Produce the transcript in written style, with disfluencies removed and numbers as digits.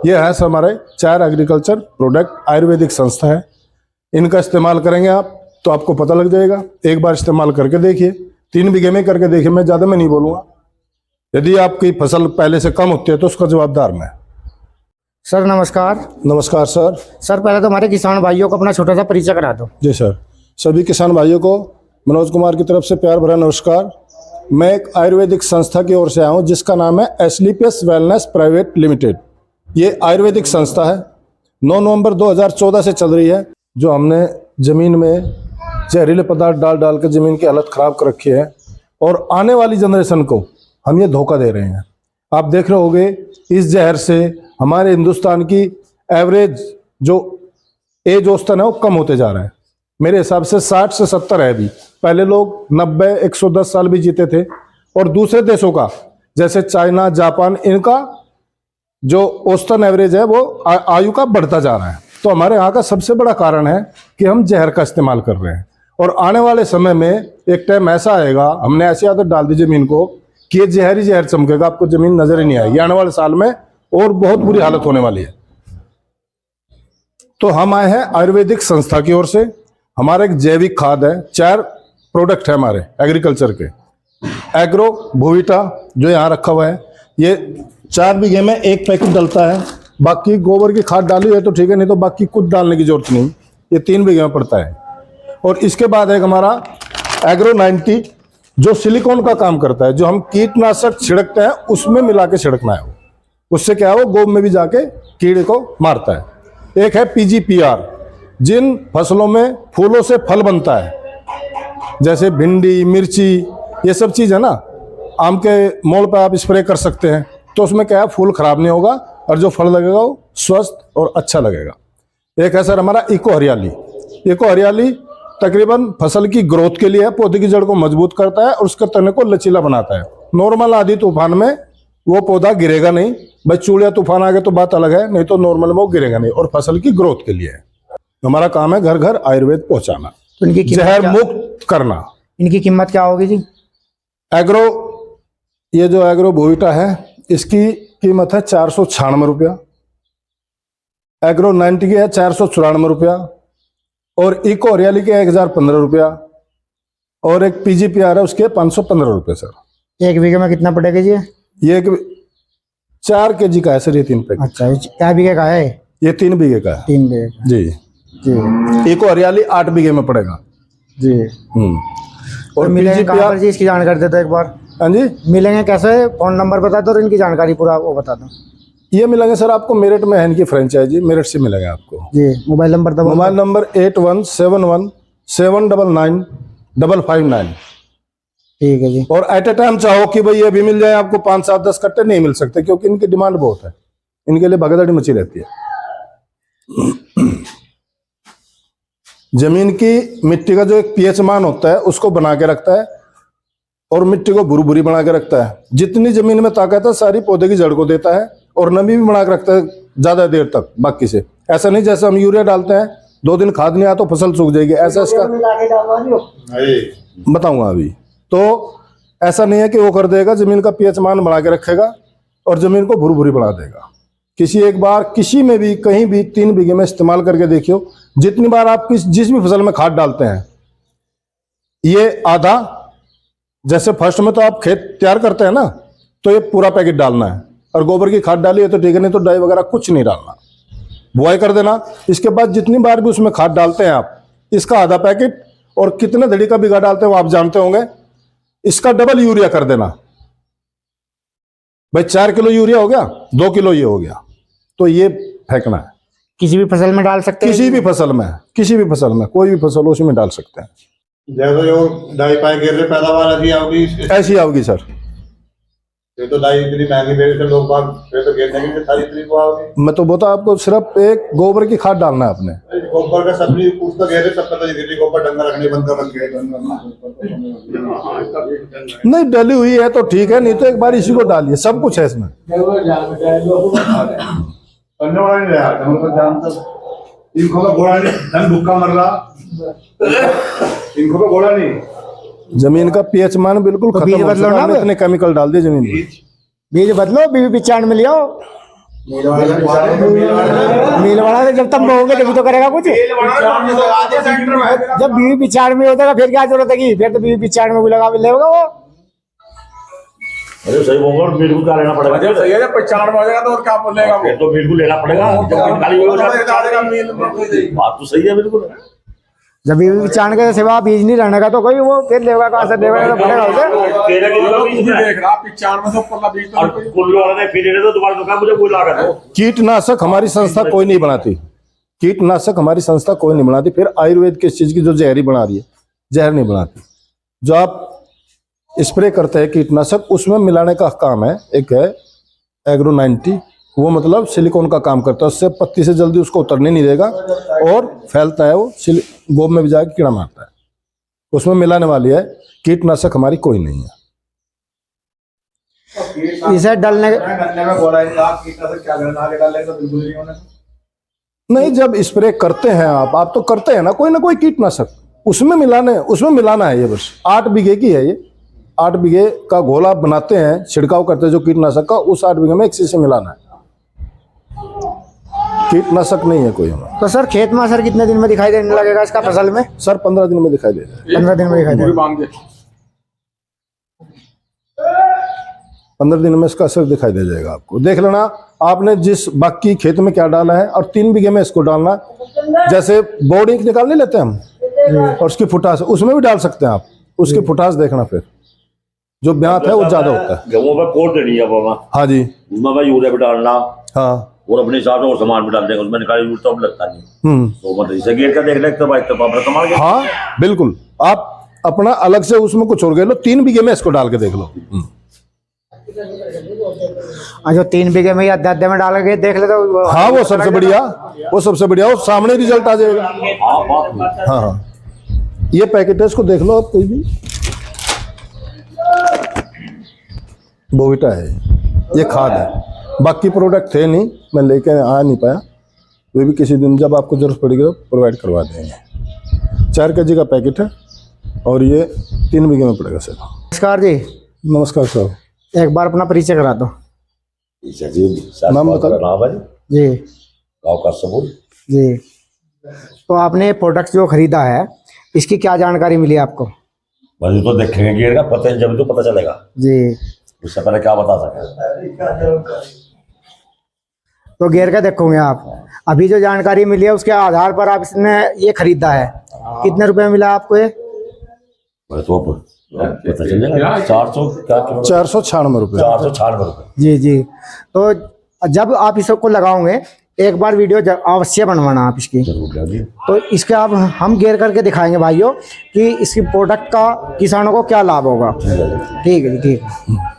ये है हमारे 4 एग्रीकल्चर प्रोडक्ट आयुर्वेदिक संस्था है। इनका इस्तेमाल करेंगे आप तो आपको पता लग जाएगा। एक बार इस्तेमाल करके देखिए, 3 बीघे में करके देखिए, मैं ज़्यादा में नहीं बोलूँगा। यदि आपकी फसल पहले से कम होती है तो उसका जवाबदार मैं। सर नमस्कार। नमस्कार सर। सर पहले तो हमारे किसान भाइयों को अपना छोटा सा परिचय करा दो। जी सर, सभी किसान भाइयों को मनोज कुमार की तरफ से प्यार भरा नमस्कार। मैं एक आयुर्वेदिक संस्था की ओर से आया हूँ जिसका नाम है एस्क्लेपियस वेलनेस प्राइवेट लिमिटेड। ये आयुर्वेदिक संस्था है, 9 नवंबर 2014 से चल रही है। जो हमने ज़मीन में जहरीले पदार्थ डाल डाल के ज़मीन की हालत ख़राब कर रखी है और आने वाली जनरेशन को हम ये धोखा दे रहे हैं। आप देख रहे होंगे इस जहर से हमारे हिंदुस्तान की एवरेज जो एज औसतन है वो कम होते जा रहा है। मेरे हिसाब से 60 से 70 है अभी। पहले लोग 90 110 साल भी जीते थे। और दूसरे देशों का जैसे चाइना, जापान, इनका जो औसतन एवरेज है वो आयु का बढ़ता जा रहा है। तो हमारे यहाँ का सबसे बड़ा कारण है कि हम जहर का इस्तेमाल कर रहे हैं। और आने वाले समय में एक टाइम ऐसा आएगा, हमने ऐसी आदत डाल दी जमीन को कि ये जहर ही जहर चमकेगा, आपको जमीन नजर ही नहीं आएगी। आने वाले साल में और बहुत बुरी हालत होने वाली है। तो हम आए हैं आयुर्वेदिक संस्था की ओर से। हमारा एक जैविक खाद है, 4 प्रोडक्ट है हमारे एग्रीकल्चर के। एग्रो भूविटा जो यहाँ रखा हुआ है, ये 4 बीघे में 1 पैकेट डलता है। बाकी गोबर की खाद डाली है तो ठीक है, नहीं तो बाकी कुछ डालने की जरूरत नहीं। ये 3 बीघे में पड़ता है। और इसके बाद एक हमारा एग्रो 90 जो सिलिकॉन का काम करता है। जो हम कीटनाशक छिड़कते हैं उसमें मिला के छिड़कना है। उससे क्या है, वो गोब में भी जाके कीड़े को मारता है। एक है PGPR, जिन फसलों में फूलों से फल बनता है, जैसे भिंडी, मिर्ची, ये सब चीज़ है ना, आम के मोड़ पर आप स्प्रे कर सकते हैं। तो उसमें क्या है, फूल खराब नहीं होगा और जो फल लगेगा वो स्वस्थ और अच्छा लगेगा। एक है सर हमारा इको हरियाली। इको हरियाली तकरीबन फसल की ग्रोथ के लिए है, पौधे की जड़ को मजबूत करता है और उसके तने को लचीला बनाता है। नॉर्मल आधी तूफान में वो पौधा गिरेगा नहीं, भाई चूड़िया तूफान आ गए तो बात अलग है, नहीं तो नॉर्मल में वो गिरेगा नहीं। और फसल की ग्रोथ के लिए है। हमारा काम है घर घर आयुर्वेद पहुंचाना, तो इनकी जहर मुक्त करना। इनकी कीमत क्या होगी जी? एग्रो, ये जो एग्रो भूविटा है इसकी कीमत है 496 रुपया। एग्रो 90 की है 494 रुपया। और इको हरियाली के 1015 रुपया। और एक PGPR है उसके 515 रुपये सर। 1 बीघे में कितना पड़ेगा जी? ये 4 kg का है सर, ये 3 पैकेट। अच्छा, ये क्या बीघे का है? ये 3 बीघे का है। 3 बीघे का जी जी। इको हरियाली 8 बीघे में पड़ेगा जी। और मिलेंगे कहाँ PGPR पर जी? इसकी जानकारी दे दो एक बार। हाँ जी, मिलेंगे कैसे? फोन नंबर बता दो और इनकी जानकारी पूरा वो बता दो। ये मिलेंगे सर आपको मेरठ में है इनकी फ्रेंचाइजी, मेरठ से मिलेगा आपको जी। मोबाइल नंबर दो। Mobile number 8171795559। ठीक है जी। और एट ए टाइम चाहो कि भाई ये भी मिल जाए आपको, 5 7 10 कट्टे नहीं मिल सकते क्योंकि इनकी डिमांड बहुत है। इनके लिए भगदड़ी मची रहती है। जमीन की मिट्टी का जो एक pH मान होता है उसको बना के रखता है और मिट्टी को भुरभुरी बना के रखता है। जितनी जमीन में ताकत है सारी पौधे की जड़ को देता है और नमी भी बना के रखता है ज्यादा देर तक। बाकी से ऐसा नहीं जैसे हम यूरिया डालते हैं 2 दिन खाद नहीं आया तो फसल सूख जाएगी, ऐसा इसका बताऊंगा अभी। तो ऐसा नहीं है कि वो कर देगा, जमीन का pH मान बना के रखेगा और जमीन को भुरभुरी बना देगा। किसी एक बार किसी में भी कहीं भी 3 बीघे में इस्तेमाल करके देखियो। जितनी बार आप जिस भी फसल में खाद डालते हैं, ये आधा, जैसे फर्स्ट में तो आप खेत तैयार करते हैं ना, तो ये पूरा पैकेट डालना है। और गोबर की खाद डाली है तो ठीक है, नहीं तो डाई वगैरह कुछ नहीं डालना, बुआई कर देना। इसके बाद जितनी बार भी उसमें खाद डालते हैं आप, इसका आधा पैकेट, और कितने धड़ी का बीघा डालते हैं वो आप जानते होंगे, इसका डबल यूरिया कर देना। भाई 4 किलो यूरिया हो गया, 2 किलो ये हो गया, तो ये फेंकना है। किसी भी फसल में डाल सकते हैं? किसी भी फसल में, किसी भी फसल में, कोई भी फसल हो उसमें डाल सकते हैं। जैसे जो डाई पाए गिर रहे पैदावार ऐसी आओगी, ऐसी आओगी सर। ये तो डाई इतनी महंगी बेचते लोग बाग, फिर तो गिरने की सारी इतनी को आओगी। मैं तो बोलता आपको सिर्फ एक गोबर की खाद डालना है आपने। गोबर का सब्जी कुछ तो गिर रहे, सब पता गिर रही। गोबर डंगा रखने बंद कर रखे, नहीं डली हुई है तो ठीक है, नहीं तो एक बार इसी को डालिए, सब कुछ है इसमें। इनको का घोड़ा नहीं, धन भुक्का मर रहा, इनको का घोड़ा नहीं। जमीन का pH मान बिल्कुल तो खत्म हो बदलो चुका ना, है। इतने केमिकल डाल दिए जमीन में। बीज बदलो, बीज 95 में लियो। मील वाला जब तक होंगे तभी तो करेगा कुछ। जब बीवी 95 होता है फिर क्या जरूरत है, फिर तो बीवी 95 को लगा लेगा वो। अरे सही बोल रहा, बिल्कुल क्या लेना पड़ेगा। जब सही है, जब 95 हो जाएगा तो और क्या बोलेगा वो? फिर तो बिल्कुल लेना पड़ेगा। जब खाली हो जाएगा बात तो सही है बिल्कुल। जब बीवी 95 के सिवा बीज नहीं रहने का तो कोई वो फिर लेगा कहाँ से लेगा, तो पड़ेगा उसे। तेरे के तू भी देख रहा 95 से ऊपर बीच और कुल्लू वाले ने फिर तो तुम्हारी दुकान मुझे कोई लागत हो। कीटनाशक हमारी संस्था कोई नहीं बनाती, कीटनाशक हमारी संस्था कोई नहीं बनाती। फिर आयुर्वेद किस चीज की जो जहरी बना रही है, जहर नहीं बनाती। जो आप स्प्रे करते हैं कीटनाशक, उसमें मिलाने का काम है। एक है एग्रो 90, वो मतलब सिलिकॉन का काम करता है, उससे पत्ती से जल्दी उसको उतरने नहीं देगा और फैलता है, वो गोब में भी जाकर कीड़ा मारता है। उसमें मिलाने वाली है, कीटनाशक हमारी कोई नहीं है। इसे डालने गन्ने में घोड़ा कीटनाशक क्या करना, आगे डालने तो बिल्कुल नहीं होने। नहीं, जब स्प्रे करते हैं आप तो करते हैं ना कोई कीटनाशक, उसमें मिलाना है। ये बस 8 बीघे की है ये, 8 बीघे का घोला बनाते हैं, छिड़काव करते हैं जो कीटनाशक का, उस 8 बीघे में एक चीज से मिलाना है। कीटनाशक नहीं है कोई हमारा। तो सर खेत में सर कितने दिन में दिखाई देने लगेगा इसका फसल में? सर 15 दिन में दिखाई देगा। 15 दिन में दिखाई पूरी देगा। बांध दे। 15 दिन में इसका असर दिखाई दे जाएगा आपको। देख लेना आपने जिस बाकी खेत में क्या डाला है, और 3 बीघे में इसको डालना। जैसे बोर्डिंग निकाल नहीं लेते हम, और उसकी फुटास उसमें भी डाल सकते हैं आप। उसकी फुटास देखना, फिर जो ब्यात है वो ज्यादा होता है। गेहूं में कोट देनी है बाबा। हाँ जी, उसमें भाई यूरिया भी डालना हाँ। और अपने हिसाब से और सामान भी डाल देंगे उसमें, निकाली यूज तो अब लगता नहीं। तो मतलब इसे गेट का देख ले तो भाई तो अपना कमाल गया। हाँ बिल्कुल, आप अपना अलग से उसमें कुछ और लो, 3 बीघे में इसको डाल के देख लो। जो 3 बीघे में या 10 में डाल के देख ले तो हाँ वो सबसे बढ़िया, वो सामने रिजल्ट आ जाएगा। हाँ बात हाँ, ये पैकेट है, इसको देख लो आप कोई भी। बोविटा है, ये खाद है। बाकी प्रोडक्ट थे नहीं, मैं लेके आ नहीं पाया। वे भी किसी दिन जब आपको जरूरत पड़ेगी तो प्रोवाइड करवा देंगे। 4 kg का पैकेट है और ये 3 बीघे में पड़ेगा सर। नमस्कार जी। नमस्कार सर। एक बार अपना परिचय करा दो। नाम बता। जी गाँव का सबूत जी। तो आपने प्रोडक्ट जो खरीदा है इसकी क्या जानकारी मिली आपको? बस तो देखेंगे गेट का पता है, जब तो पता चलेगा जी। उससे पहले क्या बता सके। तो गेर का देखोगे आप, अभी जो जानकारी मिली है उसके आधार पर आप इसने ये खरीदा है। कितने रुपए में मिला आपको ये? बस तो पता चल जाएगा। 400 क्या 496 रुपये। 496 रुपये। जी जी। तो जब आप इसको लगाओगे एक बार वीडियो अवश्य बनवाना आप इसकी। तो इसके आप हम गेर करके दिखाएंगे भाइयों कि इसकी प्रोडक्ट का किसानों को क्या लाभ होगा। ठीक है जी, ठीक है।